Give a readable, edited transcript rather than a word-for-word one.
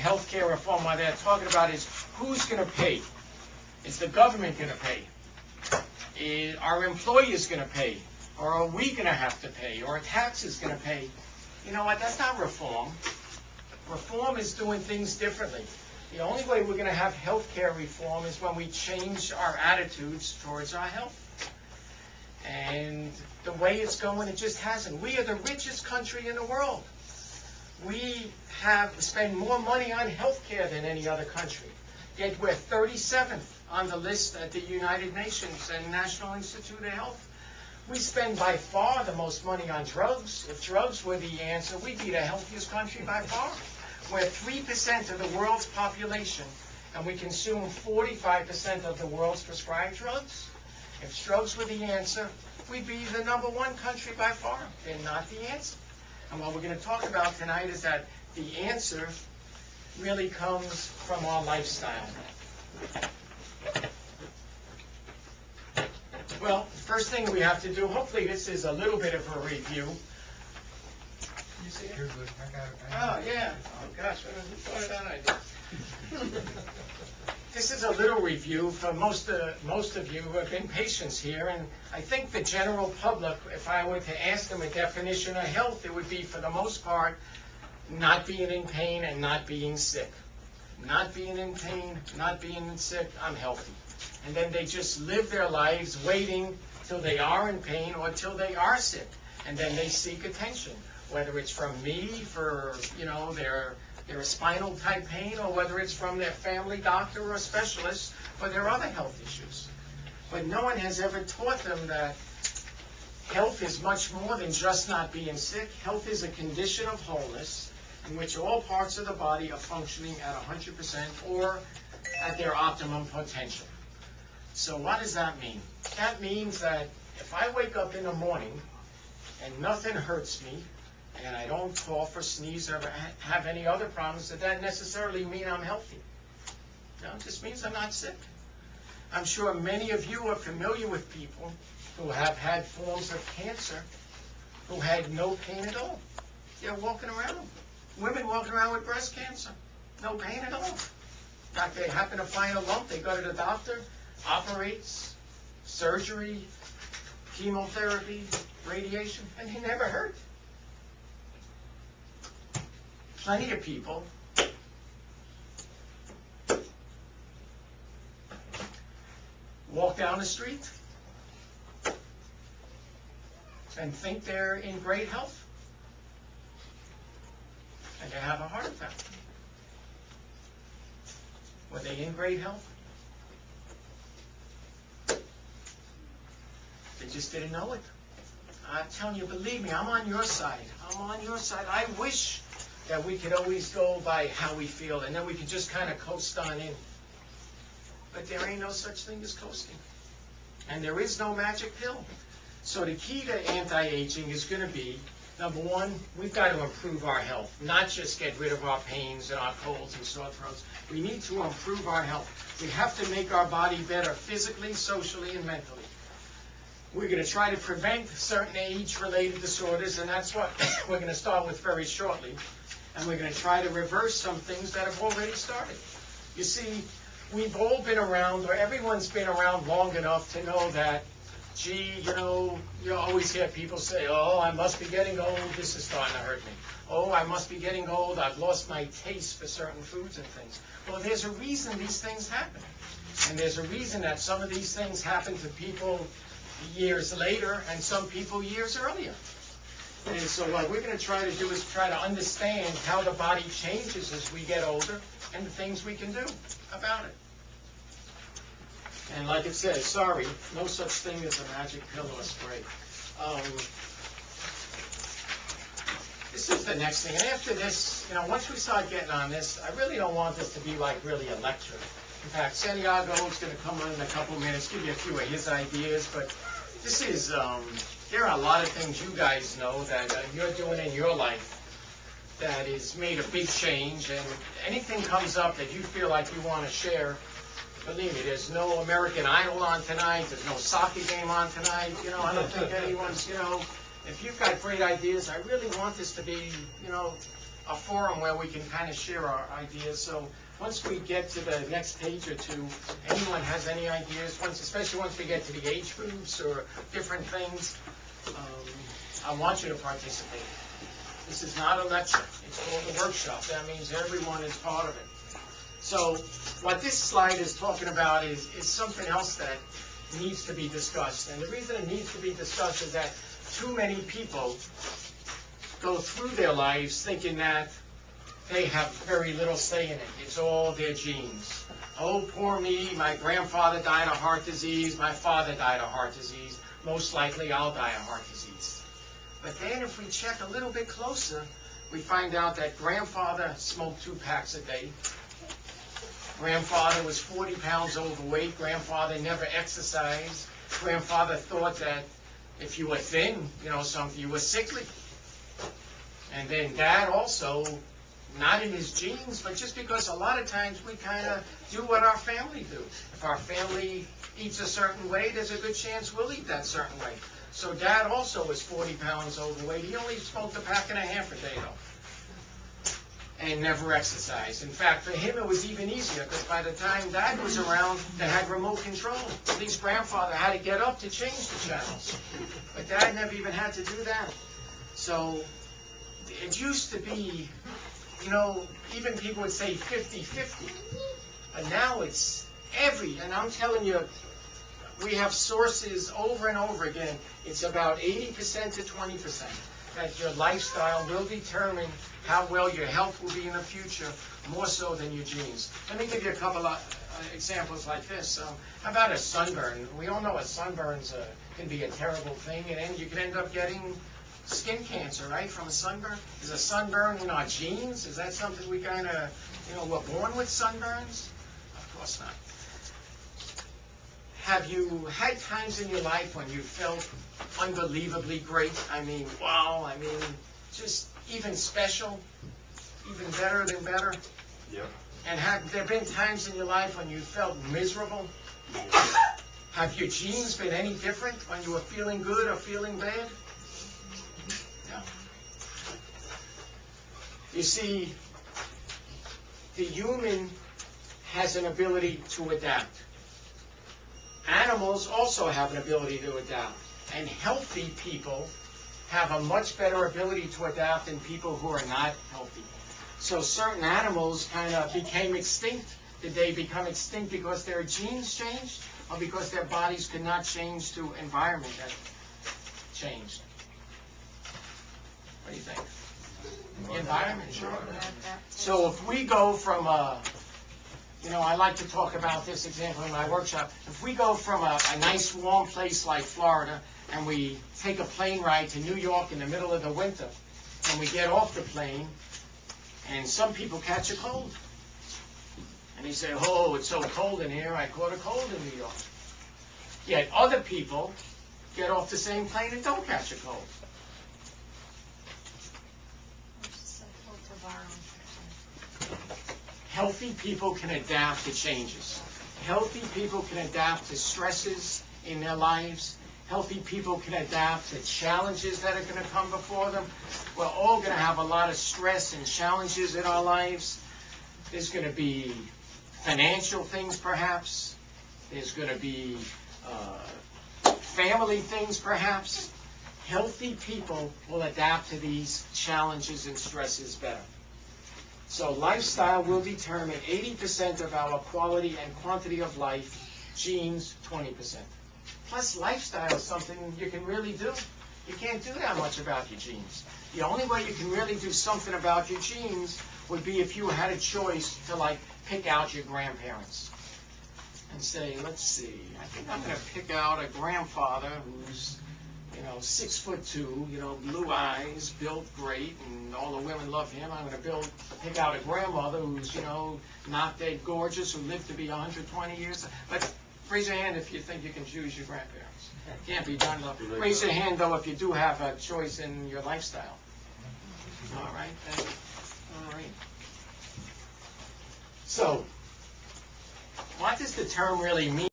health care reform, what they're talking about is who's going to pay. Is the government going to pay? Are employers going to pay? Or are we going to have to pay? Or are taxes going to pay? You know what? That's not reform. Reform is doing things differently. The only way we're going to have health care reform is when we change our attitudes towards our health. And the way it's going, it just hasn't. We are the richest country in the world. We spend more money on health care than any other country. Yet we're 37th on the list at the United Nations and National Institute of Health. We spend by far the most money on drugs. If drugs were the answer, we'd be the healthiest country by far. We're 3% of the world's population, and we consume 45% of the world's prescribed drugs. If drugs were the answer, we'd be the #1 country by far. They're not the answer. And what we're going to talk about tonight is that the answer really comes from our lifestyle. Well, first thing we have to do, hopefully this is a little bit of a review. You see it? You're good. I got it. Oh, yeah. Oh, gosh, who thought of that idea? This is a little review for most of you who have been patients here, and I think the general public, if I were to ask them a definition of health, it would be, for the most part, not being in pain and not being sick. Not being in pain, not being sick, I'm healthy. And then they just live their lives waiting till they are in pain or till they are sick, and then they seek attention, whether it's from me for, their spinal type pain, or whether it's from their family doctor or specialist for their other health issues. But no one has ever taught them that health is much more than just not being sick. Health is a condition of wholeness in which all parts of the body are functioning at 100% or at their optimum potential. So what does that mean? That means that if I wake up in the morning and nothing hurts me, and I don't cough or sneeze or have any other problems, does that necessarily mean I'm healthy? No, it just means I'm not sick. I'm sure many of you are familiar with people who have had forms of cancer who had no pain at all. They're walking around. Women walking around with breast cancer, no pain at all. In fact, they happen to find a lump, they go to the doctor, operates, surgery, chemotherapy, radiation, and they never hurt. Plenty of people walk down the street and think they're in great health, and they have a heart attack. Were they in great health? They just didn't know it. I'm telling you, believe me, I'm on your side. I'm on your side. I wish that we could always go by how we feel, and then we could just kind of coast on in. But there ain't no such thing as coasting. And there is no magic pill. So the key to anti-aging is going to be, number one, we've got to improve our health, not just get rid of our pains and our colds and sore throats. We need to improve our health. We have to make our body better physically, socially, and mentally. We're going to try to prevent certain age-related disorders, and that's what we're going to start with very shortly. And we're going to try to reverse some things that have already started. You see, we've all been around, or everyone's been around long enough to know that, gee, you always hear people say, oh, I must be getting old, this is starting to hurt me. Oh, I must be getting old, I've lost my taste for certain foods and things. Well, there's a reason these things happen. And there's a reason that some of these things happen to people years later and some people years earlier. And so what we're going to try to do is try to understand how the body changes as we get older and the things we can do about it. And like it says, sorry, no such thing as a magic pill or spray. This is the next thing. And after this, once we start getting on this, I really don't want this to be like really a lecture. In fact, Santiago is going to come on in a couple minutes, give you a few of his ideas. But this is, there are a lot of things you guys know that you're doing in your life that has made a big change. And anything comes up that you feel like you want to share, believe me, there's no American Idol on tonight. There's no soccer game on tonight. I don't think anyone's, if you've got great ideas, I really want this to be, a forum where we can kind of share our ideas. So once we get to the next page or two, anyone has any ideas, especially once we get to the age groups or different things, I want you to participate. This is not a lecture. It's called a workshop. That means everyone is part of it. So what this slide is talking about is something else that needs to be discussed. And the reason it needs to be discussed is that too many people go through their lives thinking that they have very little say in it. It's all their genes. Oh, poor me, my grandfather died of heart disease, my father died of heart disease, most likely I'll die of heart disease. But then if we check a little bit closer, we find out that grandfather smoked 2 packs a day. Grandfather was 40 pounds overweight. Grandfather never exercised. Grandfather thought that if you were thin, something, you were sickly. And then Dad also, not in his genes, but just because a lot of times we kind of do what our family do. If our family eats a certain way, there's a good chance we'll eat that certain way. So Dad also was 40 pounds overweight. He only smoked 1.5 packs a day, though, and never exercised. In fact, for him, it was even easier, because by the time Dad was around, they had remote control. At least Grandfather had to get up to change the channels. But Dad never even had to do that. So it used to be, even people would say 50-50. But now it's and I'm telling you, we have sources over and over again. It's about 80% to 20% that your lifestyle will determine how well your health will be in the future, more so than your genes. Let me give you a couple of examples like this. How about a sunburn? We all know a sunburn can be a terrible thing, and then you can end up getting skin cancer, right, from a sunburn. Is a sunburn in our genes? Is that something we kind of, we're born with sunburns? Of course not. Have you had times in your life when you felt unbelievably great? I mean, wow, just even special, even better than better? Yep. And have there been times in your life when you felt miserable? Yep. Have your genes been any different when you were feeling good or feeling bad? No. You see, the human has an ability to adapt. Animals also have an ability to adapt. And healthy people have a much better ability to adapt than people who are not healthy. So certain animals kind of became extinct. Did they become extinct because their genes changed, or because their bodies could not change to environment that changed? What do you think? The environment, sure. So if we go from I like to talk about this example in my workshop. If we go from a nice warm place like Florida and we take a plane ride to New York in the middle of the winter, and we get off the plane, and some people catch a cold. And they say, oh, it's so cold in here, I caught a cold in New York. Yet other people get off the same plane and don't catch a cold. Healthy people can adapt to changes. Healthy people can adapt to stresses in their lives. Healthy people can adapt to challenges that are going to come before them. We're all going to have a lot of stress and challenges in our lives. There's going to be financial things, perhaps. There's going to be family things, perhaps. Healthy people will adapt to these challenges and stresses better. So lifestyle will determine 80% of our quality and quantity of life, genes 20%. Plus lifestyle is something you can really do. You can't do that much about your genes. The only way you can really do something about your genes would be if you had a choice to pick out your grandparents and say, let's see, I think I'm going to pick out a grandfather who's 6'2", blue eyes, built great, and all the women love him. I'm going to pick out a grandmother who's, not that gorgeous, who lived to be 120 years. But raise your hand if you think you can choose your grandparents. Can't be done, though. Raise your hand, though, if you do have a choice in your lifestyle. All right, thank you. All right. So, what does the term really mean?